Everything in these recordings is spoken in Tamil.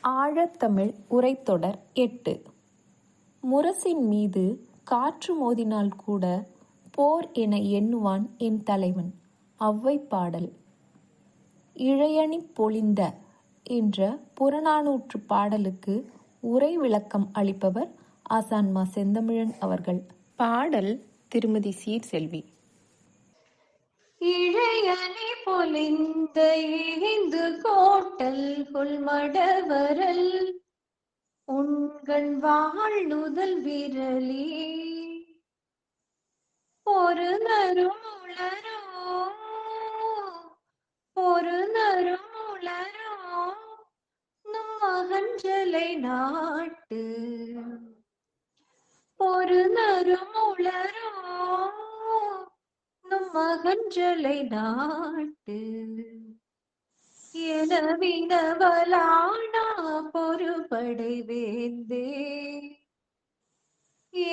ஆழத்தமிழ் உரைத்தொடர் 8. முரசின் மீது காற்று மோதினால் கூட போர் என எண்ணுவான் என் தலைவன். ஔவை பாடல். இழையணி பொலிந்த என்ற புறநானூற்று பாடலுக்கு உரை விளக்கம் அளிப்பவர் ஆசான் மா. செந்தமிழன் அவர்கள். பாடல் திருமதி சீர்செல்வி. இழையணி பொலிந்த இழிந்து கோட்டல் கொள்மடவரல் உண்கண் வாழ்நுதல் விரலி ஒரு நரும் உளரோ நும் மகஞ்சலை நாட்டு ஒரு நரும் உளரோ நும் மகஞ்சலை நாட்டு என வினவலானா பொறுபடை வேந்தே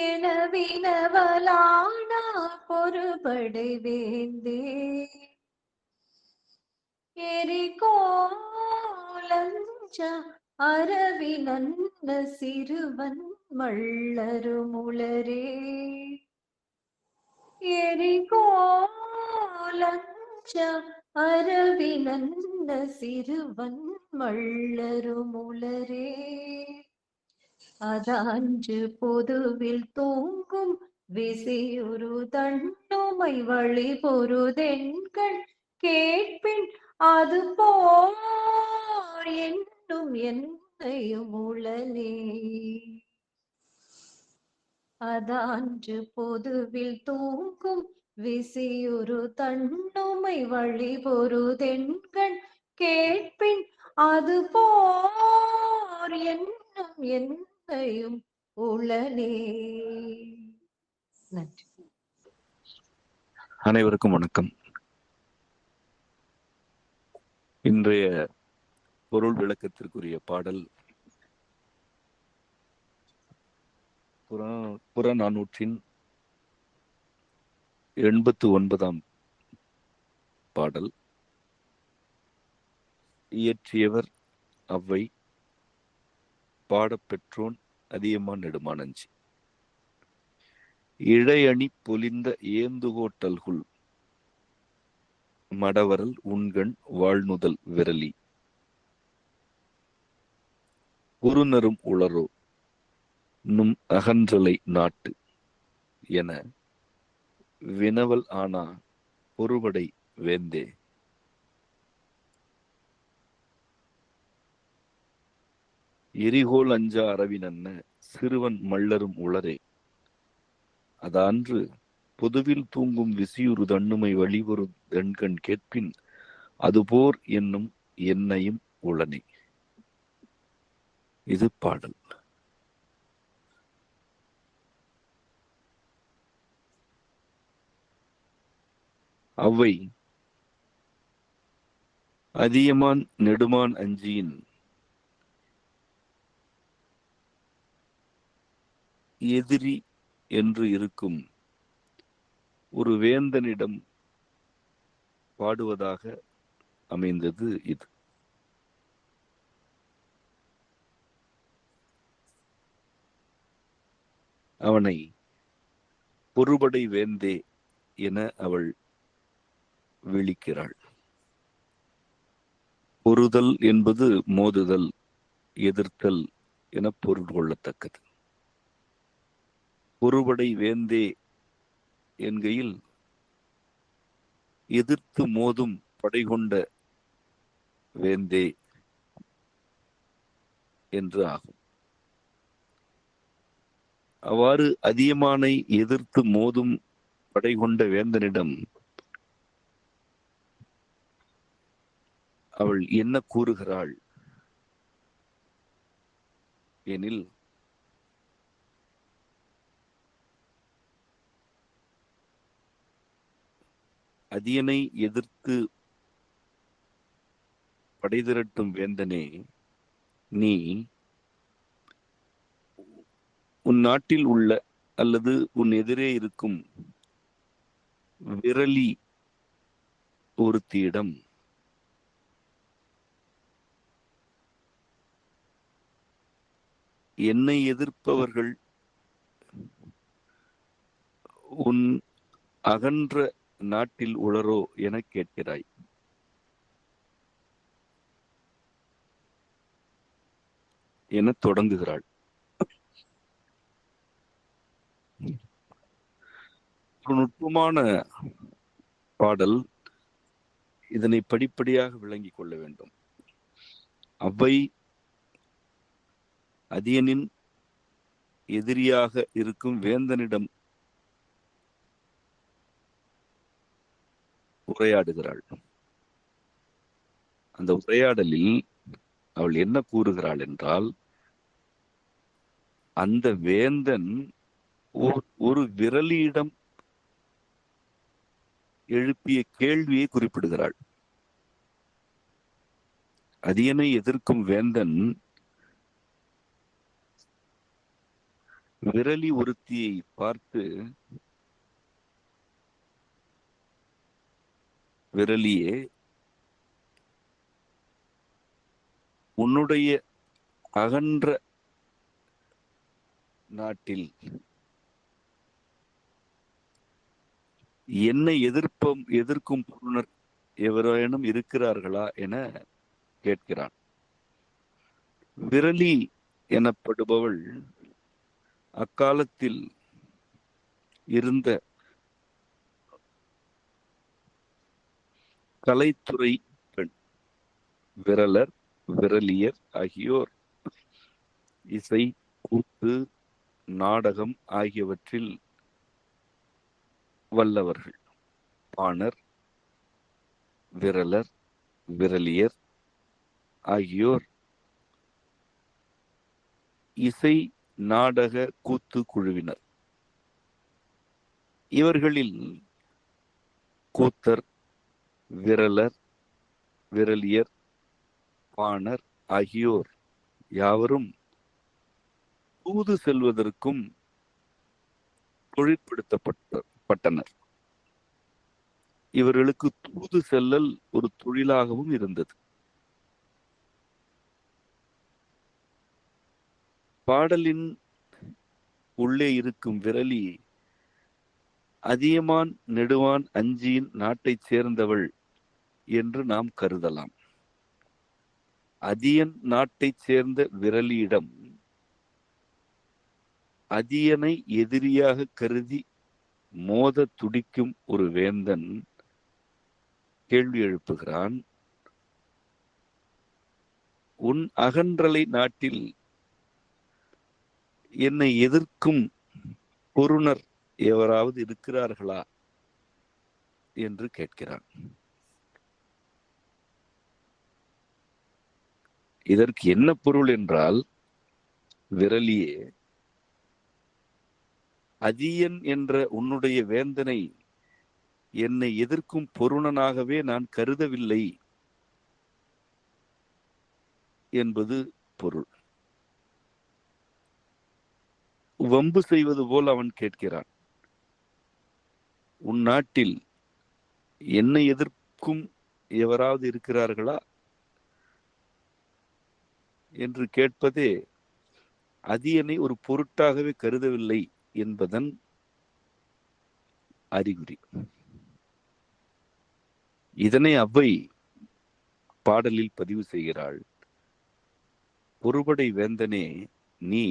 என வினவலானா பொறுபடை வேந்தே எரிகோலஞ்ச அரவினன்ன சிறுவன் மள்ளருமுளரே எரிகோலஞ்ச அரவினன்ன சிறுவன் மள்ளருமுளரே அதன்று பொதுவில் தூங்கும் விசையுறு தண்டுமை வழி பொருதெண்கள் கேட்பின் அது போர் என்னும் என்னையும் உளனே. அதன்று பொதுவில் தூங்கும் விசையுறு தண்டுமை வழி பொருதெண்கள் கேட்பின் அது போர் என்னும் என்னையும் உளனே. நன்றி. அனைவருக்கும் வணக்கம். இன்றைய பொருள் விளக்கத்திற்குரிய பாடல் புறநானூற்றின் 89ஆம் பாடல். இயற்றியவர் ஔவை. பாடப்பெற்றோன் அதியமான் நெடுமானஞ்சி. இழையணி பொலிந்த ஏந்துகோட்டல்குள் மடவரல் உண்கண் வாழ்நுதல் விரலி குறுநரும் உளரோ நும் அகன்றலை நாட்டு என வினவல் ஆனா பொறுபடை வேந்தே. எரிகோல் அஞ்சா அரவினன்ன சிறுவன் மள்ளரும் உளரே அதான்று பொதுவில் தூங்கும் விசியுறு தண்ணுமை வழிவொரு தெண்கண் கேட்பின் அதுபோர் என்னும் என்னையும் உளனே. இது பாடல். ஔவை அதியமான் நெடுமான் அஞ்சியின் எதிரி என்று இருக்கும் ஒரு வேந்தனிடம் பாடுவதாக அமைந்தது இது. அவனை பொறுபடை வேந்தே என அவள் விழிக்கிறாள். பொறுதல் என்பது மோதுதல், எதிர்த்தல் என பொருள் கொள்ளத்தக்கது. பொறுபடை வேந்தே என்கையில் எதிர்த்து மோதும் படை கொண்ட வேந்தே என்று ஆகும். அவ்வாறு அதியமானை எதிர்த்து மோதும் படை கொண்ட வேந்தனிடம் அவள் என்ன கூறுகிறாள் எனில், அதியனை எதிர்த்து படை திரட்டும் வேந்தனே, நீ உன் நாட்டில் உள்ள அல்லது உன் எதிரே இருக்கும் விரலி ஒருத்தியிடம் என்னை எதிர்ப்பவர்கள் உன் அகன்ற நாட்டில் உளரோ என கேட்கிறாய். என தொடங்குகிறாள். ஒரு நுட்பமான பாடல். இதனை படிப்படியாக விளங்கிக் கொள்ள வேண்டும். அவ்வை அதியனின் எதிரியாக இருக்கும் வேந்தனிடம் உரையாடுகிறாள். அந்த உரையாடலில் அவள் என்ன கூறுகிறாள் என்றால், அந்த வேந்தன் ஒரு விரலியிடம் எழுப்பிய கேள்வியை குறிப்பிடுகிறாள். அதியனை எதிர்க்கும் வேந்தன் விரலி ஒருத்தியை பார்த்து, விரலியே, உன்னுடைய அகன்ற நாட்டில் என்னை எதிர்க்கும் பொருணர் எவரேனும் இருக்கிறார்களா என கேட்கிறான். விரலி எனப்படுபவள் அக்காலத்தில் இருந்த கலைத்துறை பெண். விரலர், விரலியர் ஆகியோர் இசை, கூத்து, நாடகம் ஆகியவற்றில் வல்லவர்கள். பாணர், விரலர், விரலியர் ஆகியோர் இசை, நாடக, கூத்து குழுவினர். இவர்களில் கூத்தர், விரலர், விரலியர், பாணர் ஆகியோர் யாவரும் தூது செல்வதற்கும் தொழிற்படுத்தப்பட்டனர். இவர்களுக்கு தூது செல்லல் ஒரு தொழிலாகவும் இருந்தது. பாடலின் உள்ளே இருக்கும் விரலி அதியமான் நெடுவான் அஞ்சியின் நாட்டைச் சேர்ந்தவள் என்று நாம் கருதலாம். அதியன் நாட்டைச் சேர்ந்த விரலியிடம் அதியனை எதிரியாக கருதி மோத துடிக்கும் ஒரு வேந்தன் கேள்வி எழுப்புகிறான். உன் அகன்றலை நாட்டில் என்னை எதிர்க்கும் பொருணர் எவராவது இருக்கிறார்களா என்று கேட்கிறான். இதற்கு என்ன பொருள் என்றால், விரலியே, அதியன் என்ற உன்னுடைய வேந்தனை என்னை எதிர்க்கும் பொருணனாகவே நான் கருதவில்லை என்பது பொருள். வம்பு செய்வது போல் அவன் கேட்கிறான். உன் நாட்டில் என்னை எதிர்க்கும் எவராவது இருக்கிறார்களா என்று கேட்பதே அதியனை ஒரு பொருட்டாகவே கருதவில்லை என்பதன் அறிகுறி. இதனை அவ்வை பாடலில் பதிவு செய்கிறாள். பொறுபடை வேந்தனே, நீ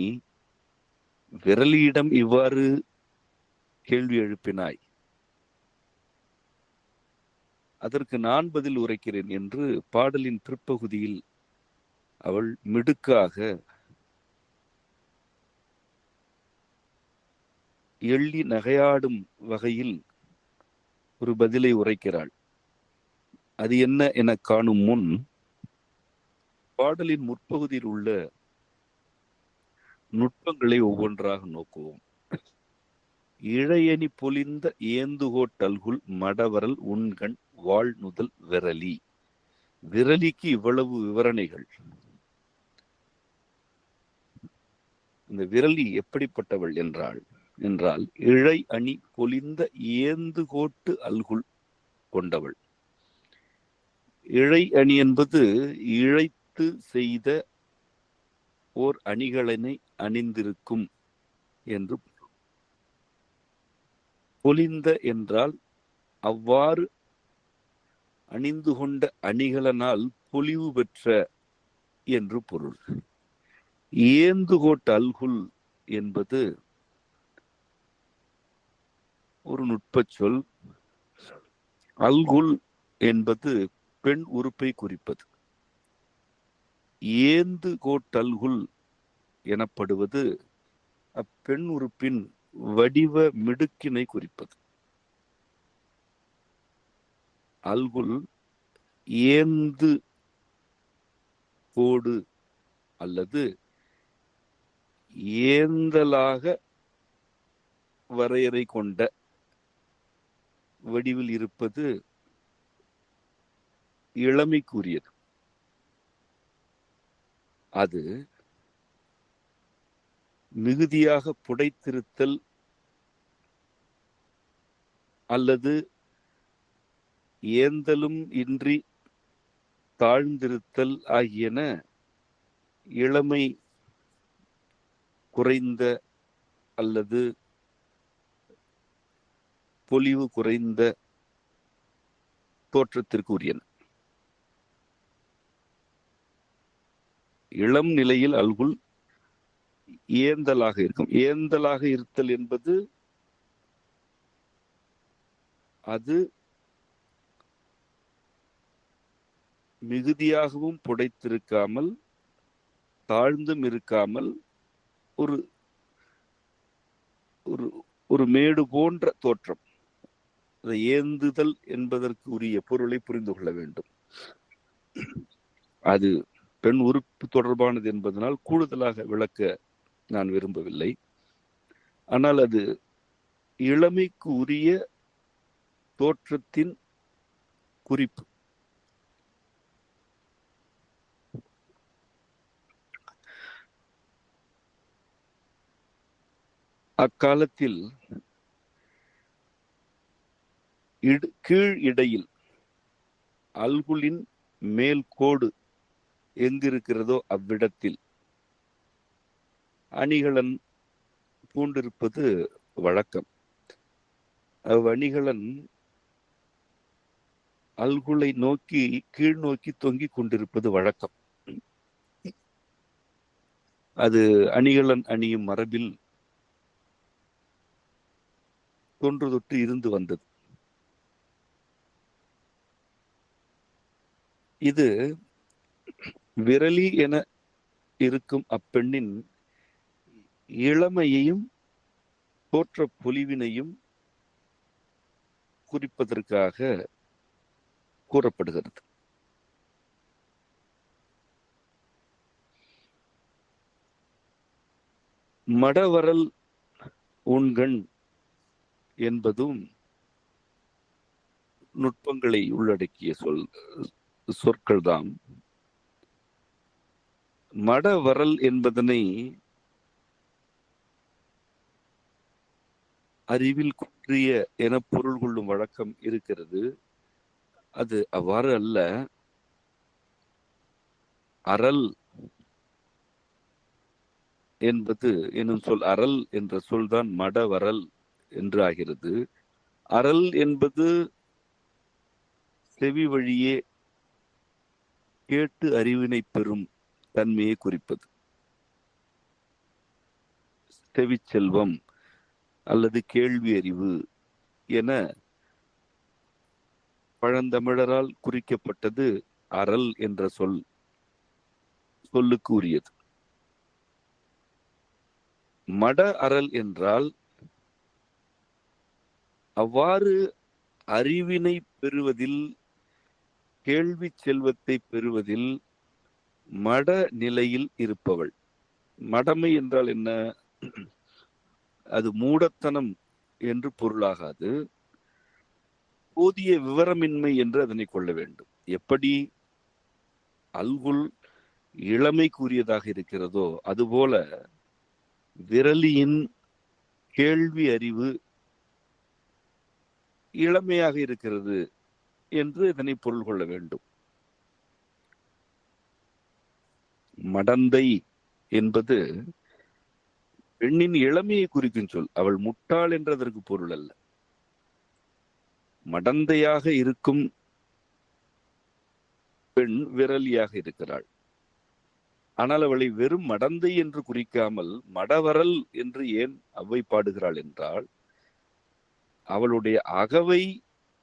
விரலியிடம் இவ்வாறு கேள்வி எழுப்பினாய், அதற்கு நான் பதில் உரைக்கிறேன் என்று பாடலின் பிற்பகுதியில் அவள் மிடுக்காக எள்ளி நகையாடும் வகையில் ஒரு பதிலை உரைக்கிறாள். அது என்ன என காணும் முன் பாடலின் முற்பகுதியில் உள்ள நுட்பங்களை ஒவ்வொன்றாக நோக்குவோம். இழையணி பொலிந்த ஏந்துகோட்டல்குள் மடவரல் உண்கண் வாழ்நுதல் விரலி. விரலிக்கு இவ்வளவு விவரணைகள். இந்த விரலி எப்படிப்பட்டவள் என்றால் இழை அணி பொலிந்த ஏந்துகோட்டு அல்குள் கொண்டவள். இழை அணி என்பது இழைத்து செய்த ஓர் அணிகலனை அணிந்திருக்கும் என்று. பொலிந்த என்றால் அவ்வாறு அணிந்து கொண்ட அணிகலனால் பொலிவு பெற்ற என்று பொருள். ஏந்துகோட் அல்குல் என்பது ஒரு நுட்பச் சொல். அல்குல் என்பது பெண் உறுப்பை குறிப்பது. ஏந்து கோட்டல்குல் எனப்படுவது அப்பெண் உறுப்பின் வடிவ மிடுக்கினை குறிப்பது. அல்குல் ஏந்து கோடு அல்லது ஏந்தலாக வரையறை கொண்ட வடிவில் இருப்பது இளமைக்குரியது. அது மிகுதியாக புடைத்திருத்தல் அல்லது ஏந்தலும் இன்றி தாழ்ந்திருத்தல் ஆகியன இளமை குறைந்த அல்லது பொலிவு குறைந்த தோற்றத்திற்கு உரியன. இளம் நிலையில் அல்குல் ஏந்தலாக இருக்கும். ஏந்தலாக இருத்தல் என்பது அது மிகுதியாகவும் புடைத்திருக்காமல் தாழ்ந்தும் இருக்காமல் ஒரு ஒரு மேடு போன்ற தோற்றம். அதை ஏந்துதல் என்பதற்கு உரிய பொருளை புரிந்து கொள்ள வேண்டும். அது பெண் உறுப்பு தொடர்பானது என்பதனால் கூடுதலாக விளக்க நான் விரும்பவில்லை. ஆனால் அது இளமைக்கு உரிய தோற்றத்தின் குறிப்பு. அக்காலத்தில் கீழ் இடையில் அல்குலின் மேல் கோடு எங்கிருக்கிறதோ அவ்விடத்தில் அணிகலன் பூண்டிருப்பது வழக்கம். அவ்வணிகலன் அல்குலை நோக்கி கீழ் நோக்கி தொங்கிக் கொண்டிருப்பது வழக்கம். அது அணிகலன் அணியும் மரபில் தொன்று தொட்டு இருந்து வந்தது. இது விரலி என இருக்கும் அப்பெண்ணின் இளமையையும் தோற்ற பொலிவினையும் குறிப்பதற்காக கூறப்படுகிறது. மடவரல் ஊன்கண் என்பதும் நுட்பங்களை உள்ளடக்கிய சொற்கள்தாம். மடவரல் என்பதனை அறிவில் குன்றிய என பொருள் கொள்ளும் வழக்கம் இருக்கிறது. அது அவ்வாறு அல்ல. அரல் என்பது எனும் சொல், அரல் என்ற சொல்தான் மடவரல் என்று ஆகிறது. அரல் என்பது செவி வழியே கேட்டு அறிவினை பெறும் தன்மையை குறிப்பது. செவி செல்வம் அல்லது கேள்வி அறிவு என பழந்தமிழரால் குறிக்கப்பட்டது அரல் என்ற சொல்லுக்கு உரியது. மட அரல் என்றால் அவ்வாறு அறிவினை பெறுவதில், கேள்வி செல்வத்தை பெறுவதில் மட நிலையில் இருப்பவள். மடமை என்றால் என்ன? அது மூடத்தனம் என்று பொருளாகாது. போதிய விவரமின்மை என்று அதனை கொள்ள வேண்டும். எப்படி அல்குல் இளமைக்குரியதாக இருக்கிறதோ அதுபோல விரலியின் கேள்வி அறிவு இளமையாக இருக்கிறது என்று இதனை பொருள் கொள்ள வேண்டும். மடந்தை என்பது பெண்ணின் இளமையை குறிக்கும் சொல். அவள் முட்டாள் என்றதற்கு பொருள் அல்ல. மடந்தையாக இருக்கும் பெண் விரலியாக இருக்கிறாள். ஆனால் அவளை வெறும் மடந்தை என்று குறிக்காமல் மடவரல் என்று ஏன் அவ்வை பாடுகிறாள் என்றால், அவளுடைய அகவை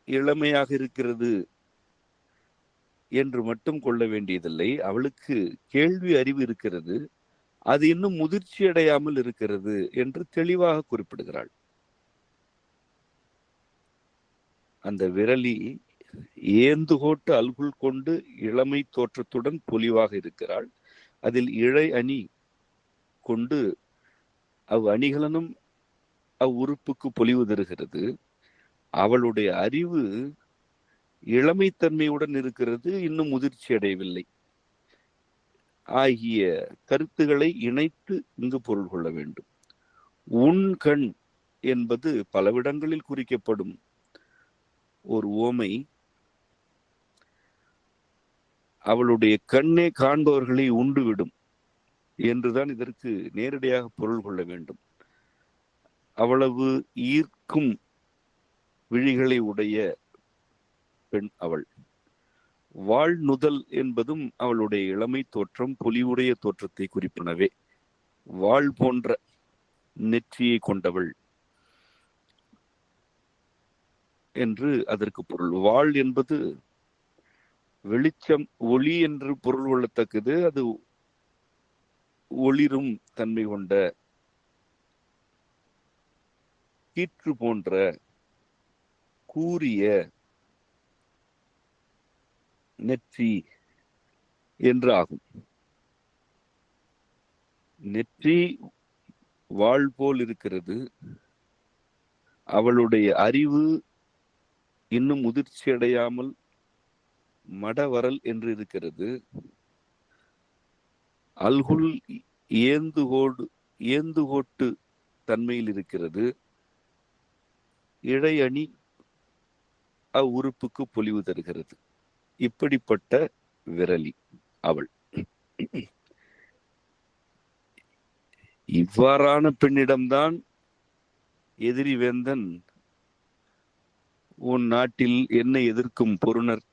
இளமையாக இருக்கிறது என்று மட்டும் கொள்ள வேண்டியதில்லை. அவளுக்கு கேள்வி அறிவு இருக்கிறது, அது இன்னும் முதிர்ச்சி அடையாமல் இருக்கிறது என்று தெளிவாக குறிப்பிடுகிறாள். அந்த விரலி ஏந்துகோட்டு அல்குல் கொண்டு இளமை தோற்றத்துடன் பொலிவாக இருக்கிறாள். அதில் இழை அணி கொண்டு அணிகலனும் உறுப்புக்கு பொலிவு தருகிறது. அவளுடைய அறிவு இளமைத்தன்மையுடன் இருக்கிறது, இன்னும் முதிர்ச்சி அடையவில்லை ஆகிய கருத்துக்களை இணைத்து இங்கு பொருள் கொள்ள வேண்டும். உன் கண் என்பது பலவிடங்களில் குறிக்கப்படும் ஒரு ஓமை. அவளுடைய கண்ணே காண்பவர்களை உண்டுவிடும் என்றுதான் இதற்கு நேரடியாக பொருள் கொள்ள வேண்டும். அவ்வளவு ஈர்க்கும் விழிகளை உடைய பெண் அவள். வாழ்நுதல் என்பதும் அவளுடைய இளமை தோற்றம், பொலிவுடைய தோற்றத்தை குறிப்பினவே. வாழ் போன்ற நெற்றியை கொண்டவள் என்று அதற்கு பொருள். வாழ் என்பது வெளிச்சம், ஒளி என்று பொருள் கொள்ளத்தக்கது. அது ஒளிரும் தன்மை கொண்ட கீற்று போன்ற கூரிய நெற்றி என்று ஆகும். நெற்றி வாழ் போல் இருக்கிறது. அவளுடைய அறிவு இன்னும் முதிர்ச்சி அடையாமல் மடவரல் என்று இருக்கிறது. அல்குல் ஏந்துகோட்டு தன்மையில் இருக்கிறது. இழை அணி உறுப்புக்கு பொலிவு தருகிறது. இப்படிப்பட்ட விரலி அவள். இவ்வாறான பெண்ணிடம்தான் எதிரி வேந்தன் உன் நாட்டில் என்னை எதிர்க்கும் பொருணர்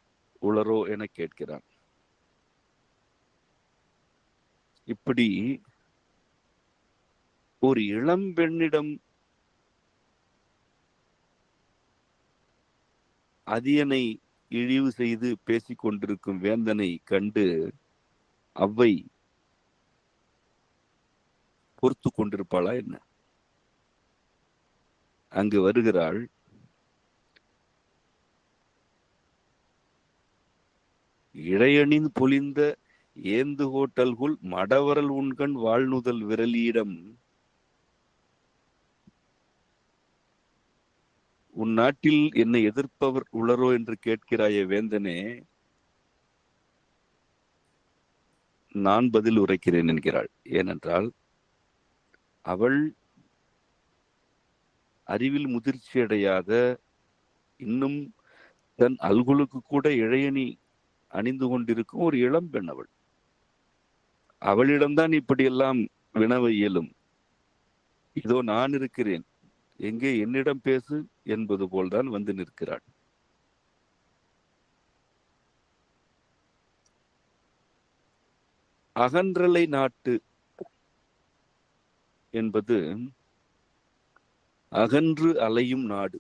உளரோ என கேட்கிறான். இப்படி ஒரு இளம் பெண்ணிடம் அதியனை இழிவு செய்து பேசிக் கொண்டிருக்கும் வேந்தனை கண்டு அவ்வை பொறுத்து கொண்டிருப்பாளா என்ன? அங்கு வருகிறாள். இழையணின் பொலிந்த ஏந்துகோட்டல்குள் மடவரல் உண்கண் வாழ்நுதல் விரலியிடம் உன் நாட்டில் என்னை எதிர்ப்பவர் உளரோ என்று கேட்கிறாய வேந்தனே, நான் பதில் உரைக்கிறேன் என்கிறாள். ஏனென்றால் அவள் அறிவில் முதிர்ச்சி அடையாத, இன்னும் தன் அல்குலுக்கு கூட இழையணி அணிந்து கொண்டிருக்கும் ஒரு இளம் பெண் அவள். அவளிடம்தான் இப்படியெல்லாம் வினவ இயலும். இதோ நான் இருக்கிறேன், எங்கே என்னிடம் பேசு என்பது போல்தான் வந்து நிற்கிறாள். அகன்றலை நாட்டு என்பது அகன்று அலையும் நாடு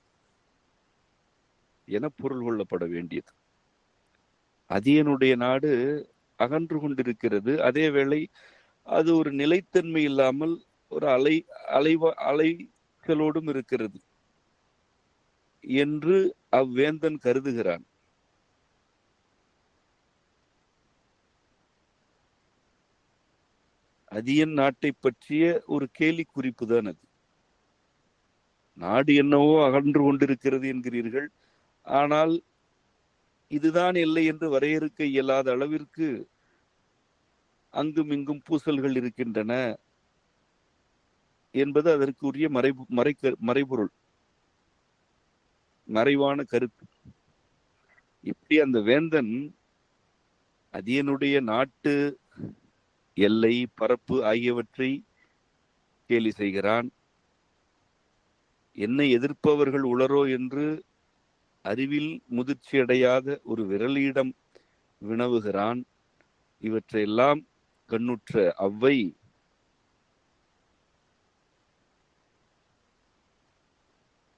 என பொருள் கொள்ளப்பட வேண்டியது. அதியனுடைய நாடு அகன்று கொண்டிருக்கிறது. அதே வேளை அது ஒரு நிலைத்தன்மை இல்லாமல் ஒரு அலைகளோடும் இருக்கிறது என்று அவ்வேந்தன் கருதுகிறான். அதியன் நாட்டை பற்றிய ஒரு கேலி குறிப்பு தான் அது. நாடு என்னவோ அகன்று கொண்டிருக்கிறது என்கிறீர்கள், ஆனால் இதுதான் எல்லை என்று வரையறுக்க இயலாத அளவிற்கு அங்கும் இங்கும் பூசல்கள் இருக்கின்றன என்பது அதற்கு உரிய மறைபொருள், மறைவான கருத்து. இப்படி அந்த வேந்தன் அதியனுடைய நாட்டு எல்லை, பரப்பு ஆகியவற்றை கேலி செய்கிறான். என்னை எதிர்ப்பவர்கள் உளரோ என்று அறிவில் முதிர்ச்சியடையாத ஒரு விரலியிடம் வினவுகிறான். இவற்றையெல்லாம் கண்ணுற்ற அவ்வை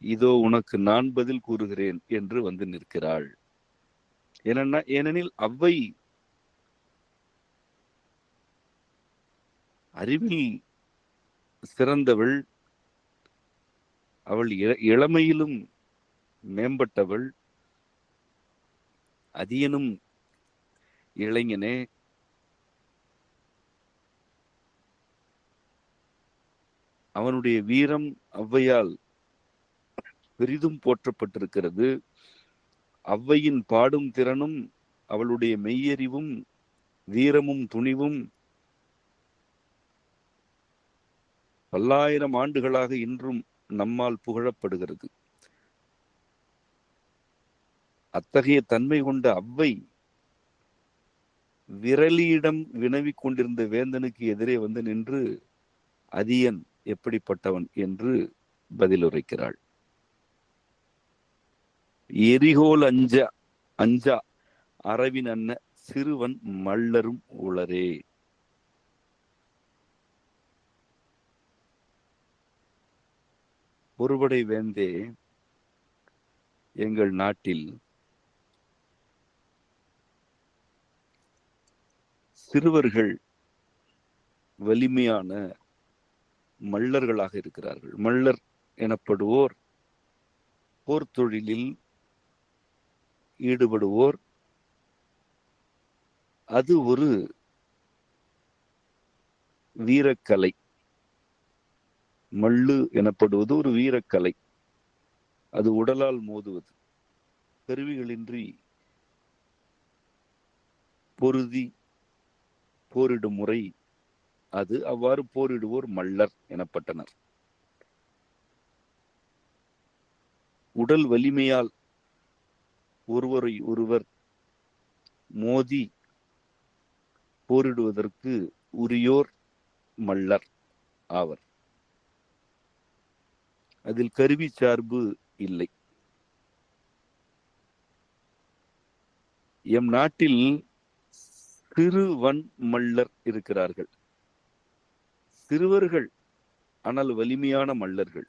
இதோ உனக்கு நான் பதில் கூறுகிறேன் என்று வந்து நிற்கிறாள். ஏனெனில் அவ்வை அறிவில் சிறந்தவள், அவள் இளமையிலும் மேம்பட்டவள். அதியனும் இளைஞனே, அவனுடைய வீரம் ஔவையால் பெரிதும் போற்றப்பட்டிருக்கிறது. ஔவையின் பாடும் திறனும் அவளுடைய மெய்யறிவும் வீரமும் துணிவும் பல்லாயிரம் ஆண்டுகளாக இன்றும் நம்மால் புகழப்படுகிறது. அத்தகைய தன்மை கொண்ட அவ்வை விரலியிடம் வினவிக் கொண்டிருந்த வேந்தனுக்கு எதிரே வந்து நின்று அதியன் எப்படிப்பட்டவன் என்று பதிலுரைக்கிறாள். எரிகோல் அஞ்சா அரவின் அன்ன சிறுவன் மல்லரும் உளரே. ஒருபடை வேந்தே, எங்கள் நாட்டில் சிறுவர்கள் வலிமையான மல்லர்களாக இருக்கிறார்கள். மல்லர் எனப்படுவோர் போர் தொழிலில் ஈடுபடுவோர். அது ஒரு வீரக்கலை. மல்லு எனப்படுவது ஒரு வீரக்கலை. அது உடலால் மோதுவது, கருவிகளின்றி பொருதி போரிடும் முறை அது. அவ்வாறு போரிடுவோர் மல்லர் எனப்பட்டனர். உடல் வலிமையால் ஒருவரை ஒருவர் மோதி போரிடுவதற்கு உரியோர் மல்லர் ஆவர். அதில் கருவி சார்பு இல்லை. எம் நாட்டில் சிறுவன் மல்லர் இருக்கிறார்கள். சிறுவர்கள் ஆனால் வலிமையான மல்லர்கள்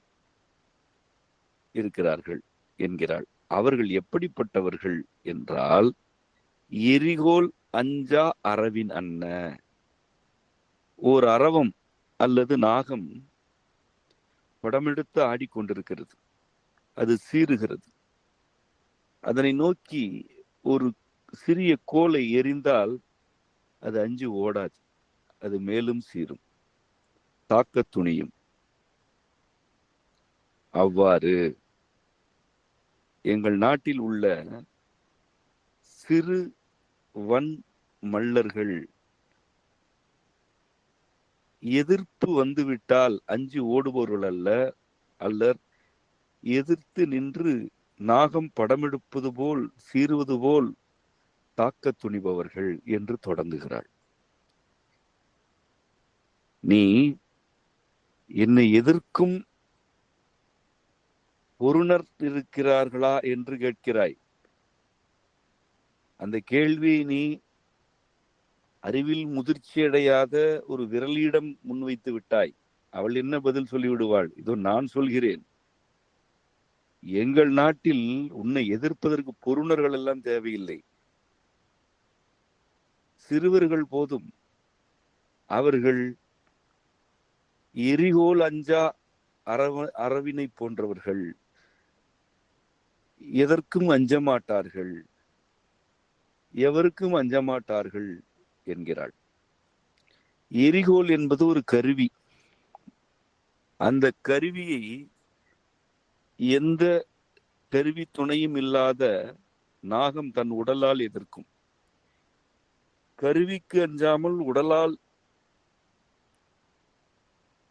இருக்கிறார்கள் என்கிறாள். அவர்கள் எப்படிப்பட்டவர்கள் என்றால், எரிகோல் அஞ்சா அரவின் அன்ன. ஓர் அரவம் அல்லது நாகம் படமெடுத்து ஆடிக்கொண்டிருக்கிறது. அது சீறுகிறது. அதனை நோக்கி ஒரு சிறிய கோலை எறிந்தால் அது அஞ்சு ஓடாது. அது மேலும் சீரும், தாக்க துணியும். அவ்வாறு எங்கள் நாட்டில் உள்ள சிறு வன் மல்லர்கள் எதிர்ப்பு வந்துவிட்டால் அஞ்சு ஓடுபவர்கள் அல்ல, அல்லர் எதிர்த்து நின்று நாகம் படமெடுப்பது போல் சீறுவது போல் தாக்க துணிபவர்கள் என்று தொடங்குகிறாள். நீ என்னை எதிர்க்கும் பொருணர் இருக்கிறார்களா என்று கேட்கிறாய். அந்த கேள்வி நீ அறிவில் முதிர்ச்சியடையாத ஒரு விரலியிடம் முன்வைத்து விட்டாய். அவள் என்ன பதில் சொல்லிவிடுவாள்? இதோ நான் சொல்கிறேன். எங்கள் நாட்டில் உன்னை எதிர்ப்பதற்கு பொருணர்கள் எல்லாம் தேவையில்லை. சிறுவர்கள் போதும். அவர்கள் எரிகோல் அஞ்சா அரவினை போன்றவர்கள். எதற்கும் அஞ்ச மாட்டார்கள், எவருக்கும் அஞ்ச மாட்டார்கள் என்கிறாள். எரிகோல் என்பது ஒரு கருவி. அந்த கருவியை எந்த கருவி துணையும் இல்லாத நாகம் தன் உடலால் எதிர்க்கும். கருவிக்கு அஞ்சாமல் உடலால்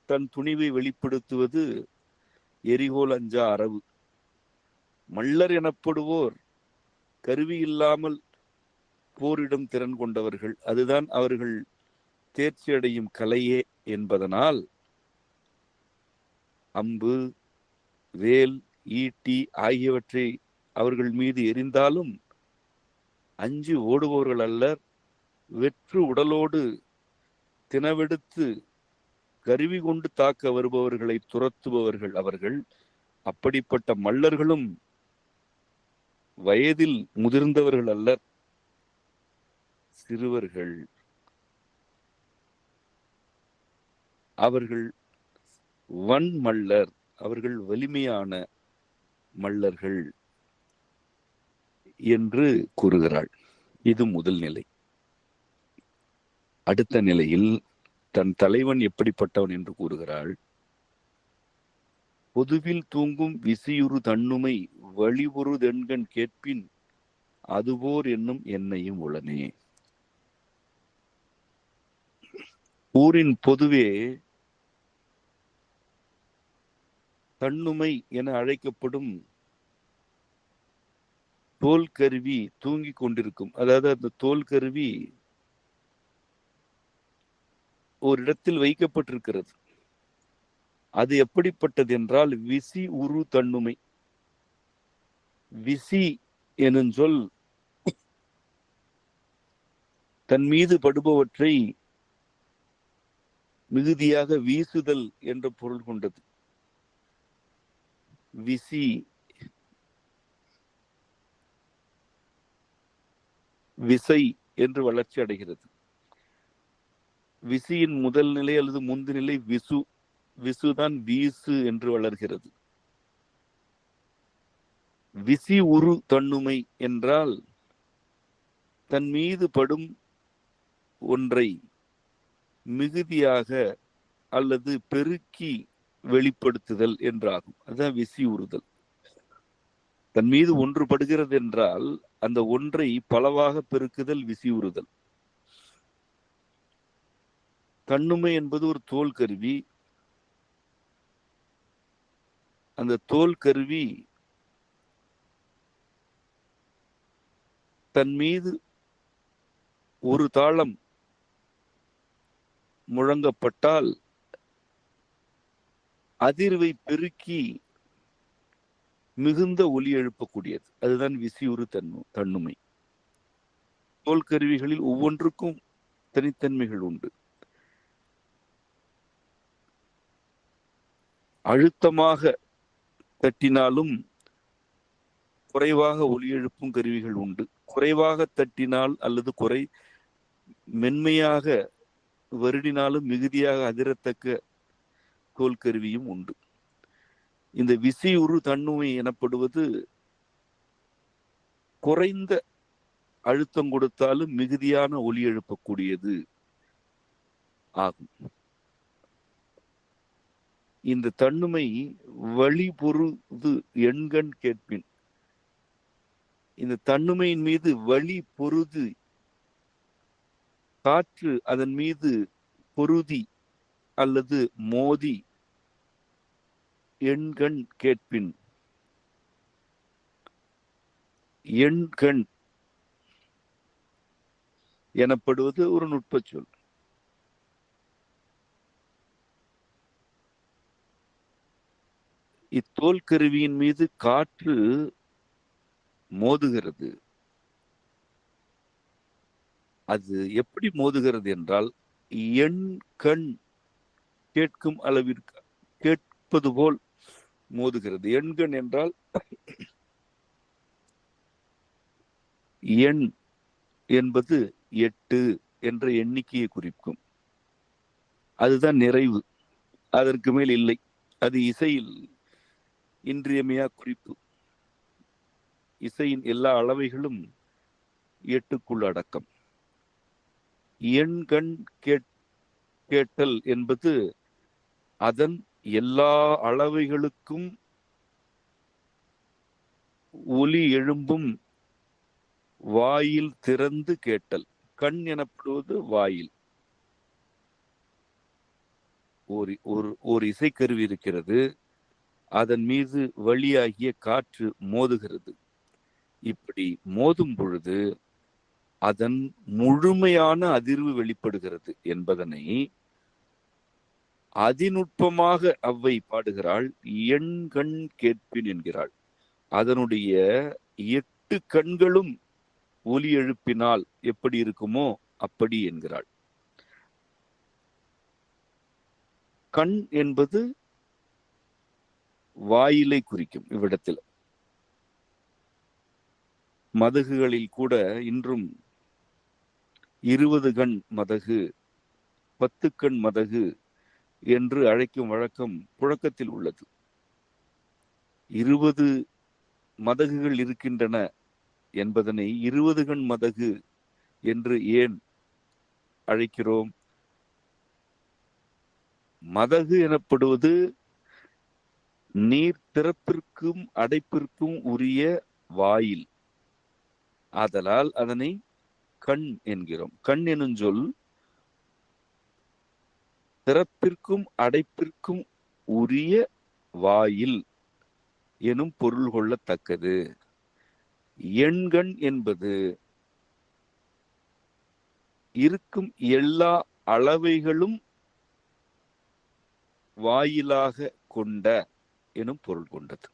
தன் துணிவை வெளிப்படுத்துவது எரிகோல் அஞ்சா அரவு. மல்லர் எனப்படுவோர் கருவி இல்லாமல் போரிடும் திறன் கொண்டவர்கள். அதுதான் அவர்கள் தேர்ச்சி அடையும் கலையே என்பதனால் அம்பு, வேல், ஈட்டி ஆகியவற்றை அவர்கள் மீது எரிந்தாலும் அஞ்சி ஓடுபவர்கள் அல்லர். வெற்று உடலோடு தினவெடுத்து கருவி கொண்டு தாக்க வருபவர்களை துரத்துபவர்கள் அவர்கள். அப்படிப்பட்ட மல்லர்களும் வயதில் முதிர்ந்தவர்கள் அல்லர், சிறுவர்கள். அவர்கள் வன்மல்லர், அவர்கள் வலிமையான மல்லர்கள் என்று கூறுகிறாள். இது முதல் நிலை. அடுத்த நிலையில் தன் தலைவன் எப்படிப்பட்டவன் என்று கூறுகிறாள். பொதுவில் தூங்கும் விசியுறு தன்னுமை வழிபொரு தென்கண் கேட்பின் அதுபோர் என்னும் என்னையும் உளனே. ஊரின் பொதுவே தன்னுமை என அழைக்கப்படும் தோல் கருவி தூங்கி கொண்டிருக்கும். அதாவது அந்த தோல் கருவி ஒரு இடத்தில் வைக்கப்பட்டிருக்கிறது. அது எப்படிப்பட்டது என்றால் விசி உரு தன்னுமை. விசி எனும் சொல் தன் மீது படுபவற்றை மிகுதியாக வீசுதல் என்ற பொருள் கொண்டது. விசி விசை என்று வளர்ச்சி அடைகிறது. விசியின் முதல் நிலை அல்லது முந்து நிலை விசு. விசுதான் வீசு என்று வளர்கிறது. விசி உரு தன்னுமை என்றால் தன் மீது படும் ஒன்றை மிகுதியாக அல்லது பெருக்கி வெளிப்படுத்துதல் என்றாகும். அதுதான் விசி உறுதல். தன் மீது ஒன்று படுகிறது என்றால் அந்த ஒன்றை பலவாக பெருக்குதல் விசி உறுதல். தன்னுமை என்பது ஒரு தோல் கருவி. அந்த தோல் கருவி தன் மீது ஒரு தாளம் முழங்கப்பட்டால் அதிர்வை பெருக்கி மிகுந்த ஒலி எழுப்பக்கூடியது. அதுதான் விசியுறு தன்னுமை. தோல் கருவிகளில் ஒவ்வொன்றுக்கும் தனித்தன்மைகள் உண்டு. அழுத்தமாக தட்டினாலும் குறைவாக ஒலி எழுப்பும் கருவிகள் உண்டு. குறைவாக தட்டினால் அல்லது மென்மையாக வருடினாலும் மிகுதியாக அதிரத்தக்க தோல் கருவியும் உண்டு. இந்த விசியுறு தன்னுமை எனப்படுவது குறைந்த அழுத்தம் கொடுத்தாலும் மிகுதியான ஒலி எழுப்பக்கூடியது ஆகும். இந்த தன்னுமை வழி பொருது எண்கண் கேட்பின். இந்த தன்னுமையின் மீது வழி பொருது காற்று அதன் மீது பொருதி அல்லது மோதி எண்கண் கேட்பின். எண்கண் எனப்படுவது ஒரு நுட்ப சொல். இத்தோல் கருவியின் மீது காற்று மோதுகிறது. அது எப்படி மோதுகிறது என்றால் எண் கண் கேட்கும் அளவிற்கு கேட்பது போல் மோதுகிறது. எண்கண் என்றால் எண் என்பது 8 என்ற எண்ணிக்கையை குறிக்கும். அதுதான் நிறைவு, அதற்கு மேல் இல்லை. அது இசையில் இன்றியமையா குறிப்பு. இசையின் எல்லா அளவைகளும் 8க்குள் அடக்கம். எண்கண் கேட்டல் என்பது அதன் எல்லா அளவைகளுக்கும் ஒலி எழும்பும் வாயில் திறந்து கேட்டல். கண் எனப்படுவது வாயில். ஒரு இசைக்கருவி இருக்கிறது, அதன் மீது வழியாகிய காற்று மோதுகிறது. இப்படி மோதும் பொழுது அதன் முழுமையான அதிர்வு வெளிப்படுகிறது என்பதனை அதிநுட்பமாக அவ்வை பாடுகிறாள். எண்கண் கேட்பின் என்கிறாள். அதனுடைய 8 கண்களும் ஒலி எழுப்பினால் எப்படி இருக்குமோ அப்படி என்கிறாள். கண் என்பது வாயிலை குறிக்கும். இவ்விடத்தில் மதகுகளில் கூட இன்றும் 20 கண் மதகு, 10 கண் மதகு என்று அழைக்கும் வழக்கம் புழக்கத்தில் உள்ளது. 20 மதகுகள் இருக்கின்றன என்பதனை 20 கண் மதகு என்று ஏன் அழைக்கிறோம்? மதகு எனப்படுவது நீர் திறப்பிற்கும் அடைப்பிற்கும் உரிய வாயில். ஆதலால் அதனை கண் என்கிறோம். கண் எனும் சொல் திறப்பிற்கும் அடைப்பிற்கும் உரிய வாயில் எனும் பொருள் கொள்ளத்தக்கது. எண்கண் என்பது இருக்கும் எல்லா அளவைகளும் வாயிலாக கொண்ட எனும் பொருள் கொண்டது.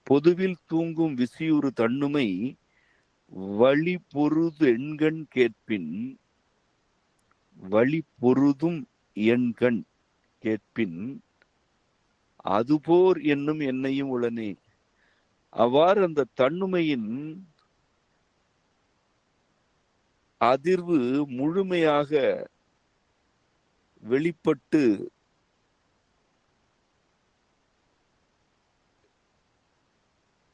பொதுவில் தூங்கும் விசியுறு தன்னுமை வழி பொருது எண்கண் கேட்பின், வழி பொருதும் எண்கண் கேட்பின் அதுபோர் என்னும் என்னையும் உளனே. அவ்வாறு அந்த தன்னுமையின் அதிர்வு முழுமையாக வெளிப்பட்டு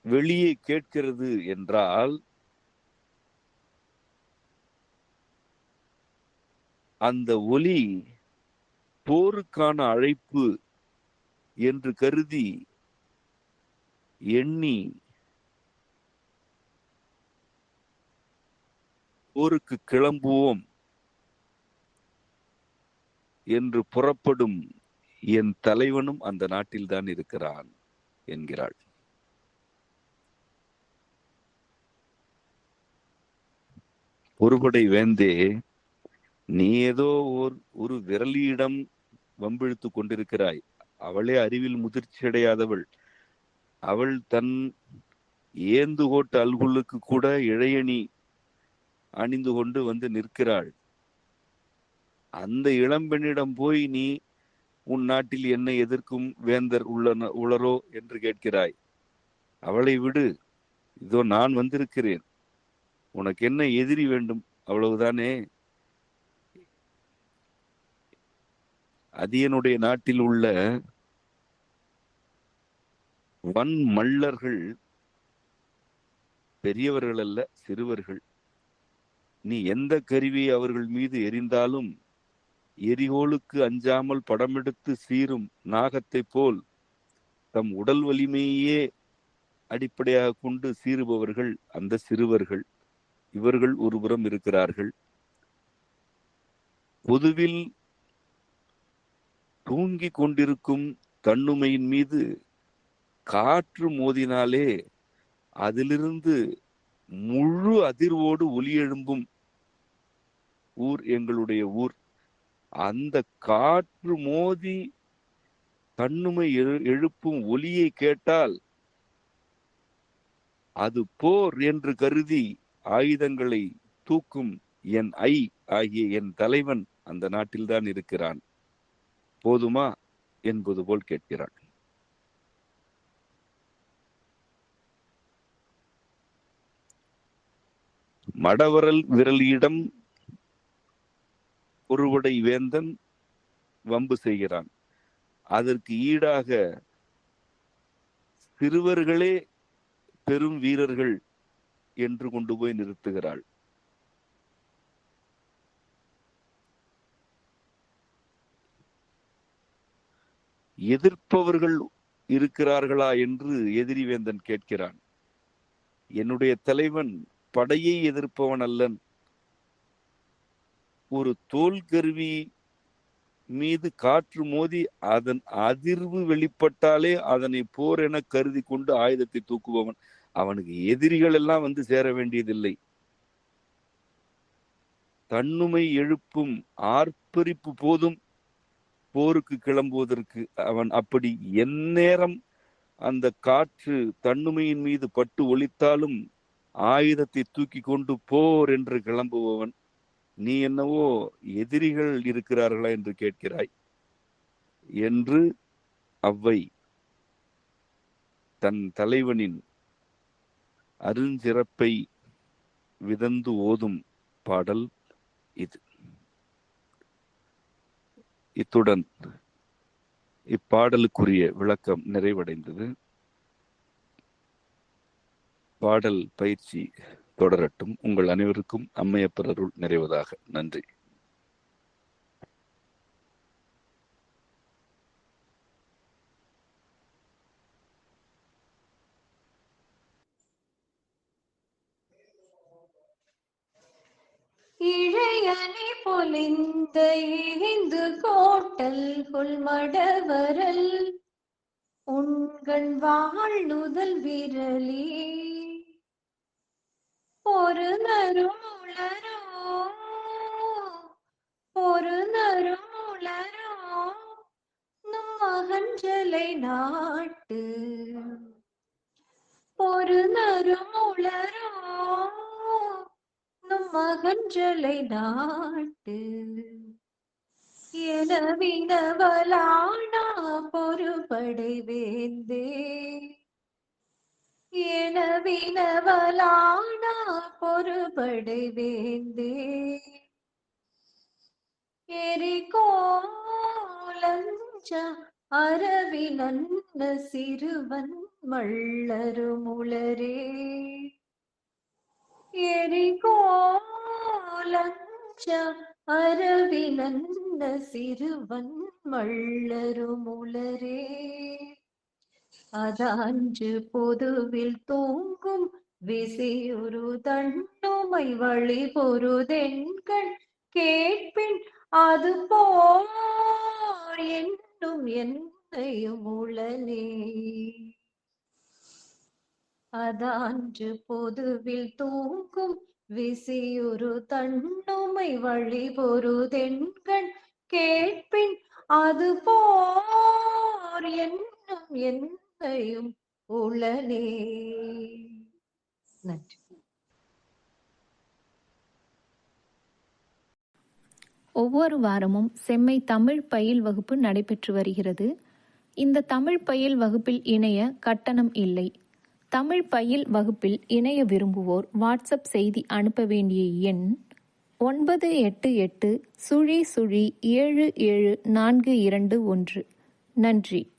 வெளியே கேட்கிறது என்றால் அந்த ஒலி போருக்கான அழைப்பு என்று கருதி எண்ணி போருக்கு கிளம்புவோம் என்று புறப்படும் என் தலைவனும் அந்த நாட்டில்தான் இருக்கிறான் என்கிறாள். ஒருபடை வேந்தே, நீ ஏதோ ஒரு விரலியிடம் வம்பிழுத்து கொண்டிருக்கிறாய். அவளே அறிவில் முதிர்ச்சி அடையாதவள். அவள் தன் ஏந்துகோட்டு அல்குலுக்கு கூட இழையணி அணிந்து கொண்டு வந்து நிற்கிறாள். அந்த இளம்பெண்ணிடம் போய் நீ உன் நாட்டில் என்னை எதிர்க்கும் வேந்தர் உளரோ என்று கேட்கிறாய். அவளை விடு, இதோ நான் வந்திருக்கிறேன். உனக்கு என்ன எதிரி வேண்டும்? அவ்வளவுதானே. அதியனுடைய நாட்டில் உள்ள வன் மல்லர்கள் பெரியவர்கள் அல்ல, சிறுவர்கள். நீ எந்த கருவியை அவர்கள் மீது எரிந்தாலும் எரிகோளுக்கு அஞ்சாமல் படமெடுத்து சீரும் நாகத்தை போல் தம் உடல் வலிமையே அடிப்படையாக கொண்டு சீறுபவர்கள் அந்த சிறுவர்கள். இவர்கள் ஒருபுறம் இருக்கிறார்கள். பொதுவில் தூங்கிக் கொண்டிருக்கும் தன்னுமையின் மீது காற்று மோதினாலே அதிலிருந்து முழு அதிர்வோடு ஒலி எழும்பும் ஊர் எங்களுடைய ஊர். அந்த காற்று மோதி தன்னுமை எழுப்பும் ஒலியை கேட்டால் அது போர் என்று கருதி ஆயுதங்களை தூக்கும் என் ஆகிய என் தலைவன் அந்த நாட்டில்தான் இருக்கிறான். போதுமா என்பது போல் கேட்கிறாள். மடவரல் விரலியிடம் ஒருவடை வேந்தன் வம்பு செய்கிறான். அதற்கு ஈடாக சிறுவர்களே பெரும் வீரர்கள் என்று கொண்டு போய் நிறுத்துகிறாள். எதிர்ப்பவர்கள் இருக்கிறார்களா என்று எதிரி வேந்தன் கேட்கிறான். என்னுடைய தலைவன் படையை எதிர்ப்பவன் அல்லன். ஒரு தோல் கருவி மீது காற்று மோதி அதன் அதிர்வு வெளிப்பட்டாலே அதனை போர் என கருதி கொண்டு ஆயுதத்தை தூக்குபவன். அவனுக்கு எதிரிகள் எல்லாம் வந்து சேர வேண்டியதில்லை. தன்னுமை எழுப்பும் ஆர்ப்பரிப்பு போதும் போருக்கு கிளம்புவதற்கு. அவன் அப்படி எந்நேரம் அந்த காற்று தன்னுமையின் மீது பட்டு ஒலித்தாலும் ஆயுதத்தை தூக்கி கொண்டு போர் என்று கிளம்புபவன். நீ என்னவோ எதிரிகள் இருக்கிறார்களா என்று கேட்கிறாய் என்று அவ்வை தன் தலைவனின் அருஞ்சிறப்பை விதந்து ஓதும் பாடல் இது. இத்துடன் இப்பாடலுக்குரிய விளக்கம் நிறைவடைந்தது. பாடல் பயிற்சி தொடரட்டும். உங்கள் அனைவருக்கும் அம்மையப்பர் அருள் நிறைவதாக. நன்றி. இழையணி பொலிந்த இழிந்து கோட்டல் கொள்மடவரல் உண்கண் வாழ்நுதல் விரலி பொருநரும் உளரோ நம் மகஞ்சலை நாட்டு பொருநரும் உளரோ நம் மகஞ்சலை நாட்டு எனவினவலானா பொறுபடை வேந்தே எனவினவலானா பொறுபடை வேந்தே எரிகோலஞ்ச அரவினன்ன சிறுவன் மள்ளருமுளரே எரிகோலஞ்ச அரவினன்ன சிறுவன் மள்ளருமுளரே அதாஞ்சு பொதுவில் தூங்கும் விசையுறு தண்டுமை வழி பொருதெண்கள் கேட்பின் அது போர் என்னும் என்னையும் உளனே. அதாஞ்சு பொதுவில் தூங்கும் விசையுறு தண்டுமை வழி பொருதெண்கள் கேட்பின் அது போர் என்னும் என்னையும் உளனே. நன்றி. ஒவ்வொரு வாரமும் செம்மை தமிழ் பயில் வகுப்பு நடைபெற்று வருகிறது. இந்த தமிழ் பயில் வகுப்பில் இணைய கட்டணம் இல்லை. தமிழ் பயில் வகுப்பில் இணைய விரும்புவோர் வாட்ஸ்அப் செய்தி அனுப்ப வேண்டிய எண் 988 0077421. நன்றி.